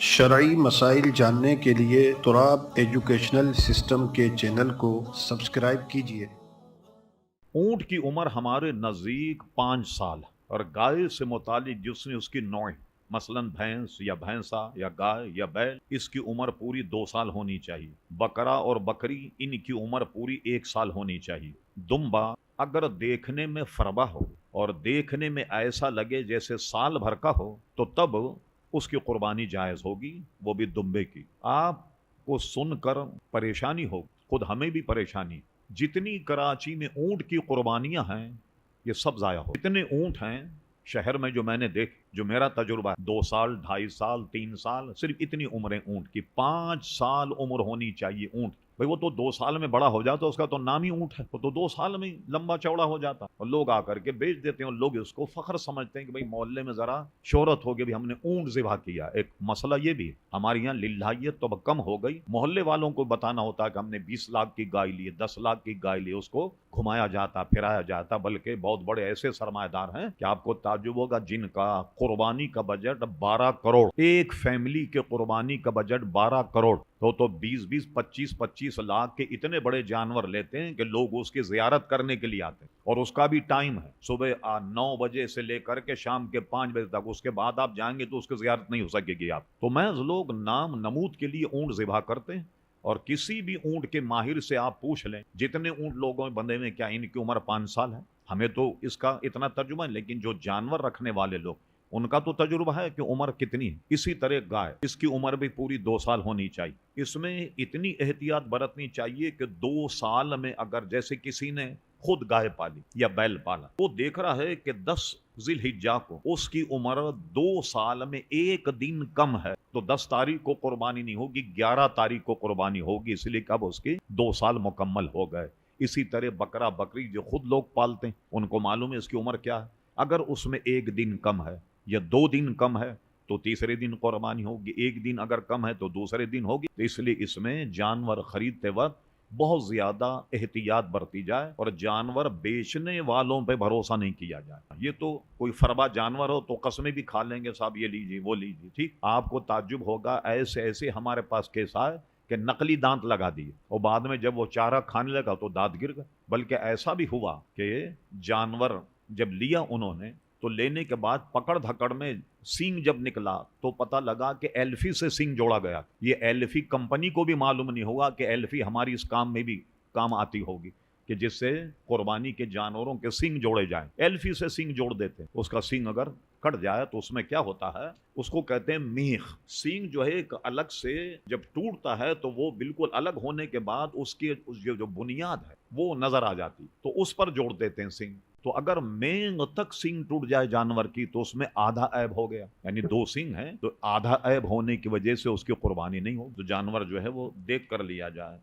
शरई मसाइल जानने के लिए तुराब एजुकेशनल सिस्टम के चैनल को सब्सक्राइब कीजिए। ऊंट की उम्र हमारे नज़दीक 5 साल और गाय से मुतालिक जिसने उसकी नौई मसलन भैंस या भैंसा या गाय या बैल इसकी उम्र पूरी 2 साल होनी चाहिए। बकरा और बकरी इनकी उम्र पूरी 1 साल होनी चाहिए। दुम्बा अगर देखने में फरबा हो और देखने में ऐसा लगे जैसे साल भर का हो तो तब उसकी कुर्बानी जायज होगी, वो भी दुम्बे की। आपको सुनकर परेशानी हो, खुद हमें भी परेशानी। जितनी कराची में ऊंट की कुर्बानियां हैं ये सब जाया हो। इतने ऊंट हैं शहर में जो मैंने देख, जो मेरा तजुर्बा है, 2 साल 2.5 साल 3 साल, सिर्फ इतनी उम्रें ऊंट की। 5 साल उम्र होनी चाहिए ऊंट। भाई वो तो 2 साल में बड़ा हो जाता, उसका तो नाम ही ऊंट है। वो तो 2 साल में लंबा चौड़ा हो जाता और लोग आकर के बेच देते हैं और लोग इसको फख्र समझते हैं कि भाई मोहल्ले में जरा शोहरत हो गई, भाई हमने ऊंट ज़िबा किया। एक मसला ये भी है, हमारे यहाँ लिल्लाहियत तो अब कम हो गई। मोहल्ले वालों को बताना होता है कि हमने 20 लाख की गाय ली है, 10 लाख की गाय ली, उसको घुमाया जाता, फिराया जाता। बल्कि बहुत बड़े ऐसे सरमाएदार हैं कि आपको ताज्जुब होगा जिनका कुर्बानी का बजट 12 करोड़, एक फैमिली के कुर्बानी का बजट 12 करोड़। तो 20-20 25-25 लाख के इतने बड़े जानवर लेते हैं कि लोग उसकी जियारत करने के लिए आते हैं। और उसका भी टाइम है, सुबह 9 बजे से लेकर के शाम के 5 बजे तक। उसके बाद आप जाएंगे तो उसकी जियारत नहीं हो सकेगी आप। तो महज लोग नाम नमूद के लिए ऊंट ज़िबा करते हैं। और किसी भी ऊंट के माहिर से आप पूछ लें, जितने ऊंट लोगों में बंधे हुए, क्या इनकी उम्र 5 साल है? हमें तो इसका इतना तर्जुमा है, लेकिन जो जानवर रखने वाले लोग, उनका तो तजुर्बा है कि उम्र कितनी है। इसी तरह गाय, इसकी उम्र भी पूरी 2 साल होनी चाहिए। इसमें इतनी एहतियात बरतनी चाहिए कि 2 साल में अगर जैसे किसी ने खुद गाय पाली या बैल पाला, वो देख रहा है कि 10 जिलहिज्जा को उसकी उम्र 2 साल में एक दिन कम है, तो 10 तारीख को कुर्बानी नहीं होगी, 11 तारीख को कुर्बानी होगी। इसलिए कब उसके 2 साल मुकम्मल हो गए। इसी तरह बकरा बकरी जो खुद लोग पालते हैं, उनको मालूम है इसकी उम्र क्या है। अगर उसमें एक दिन कम है या 2 दिन कम है तो तीसरे दिन कुर्बानी होगी, एक दिन अगर कम है तो दूसरे दिन होगी। तो इसलिए इसमें जानवर खरीदते वक्त बहुत ज्यादा एहतियात बरती जाए और जानवर बेचने वालों पे भरोसा नहीं किया जाए। ये तो कोई फरबा जानवर हो तो कस्में भी खा लेंगे, साहब ये लीजिए वो लीजिए, ठीक। आपको ताज्जुब होगा, ऐसे ऐसे हमारे पास केस आए कि नकली दांत लगा दिए और बाद में जब वो चारा खाने लगा तो दांत गिर गए। बल्कि ऐसा भी हुआ कि जानवर जब लिया उन्होंने तो लेने के बाद पकड़ धकड़ में सींग जब निकला तो पता लगा कि एल्फी से सींग जोड़ा गया। ये एल्फी कंपनी को भी मालूम नहीं होगा कि एल्फी हमारी इस काम में भी काम आती होगी कि जिससे कुर्बानी के जानवरों के सींग जोड़े जाएं। एल्फी से सींग जोड़ देते हैं, उसका सींग अगर कट जाए तो उसमें क्या होता है, उसको कहते हैं मीख। सींग जो है एक अलग से जब टूटता है तो वो बिल्कुल अलग होने के बाद उसकी जो बुनियाद है वो नजर आ जाती, तो उस पर जोड़ देते हैं सींग। तो अगर मेंग तक सींग टूट जाए जानवर की तो उसमें आधा ऐब हो गया, यानी 2 सींग है तो आधा ऐब होने की वजह से उसकी कुर्बानी नहीं हो। तो जानवर जो है वो देख कर लिया जाए।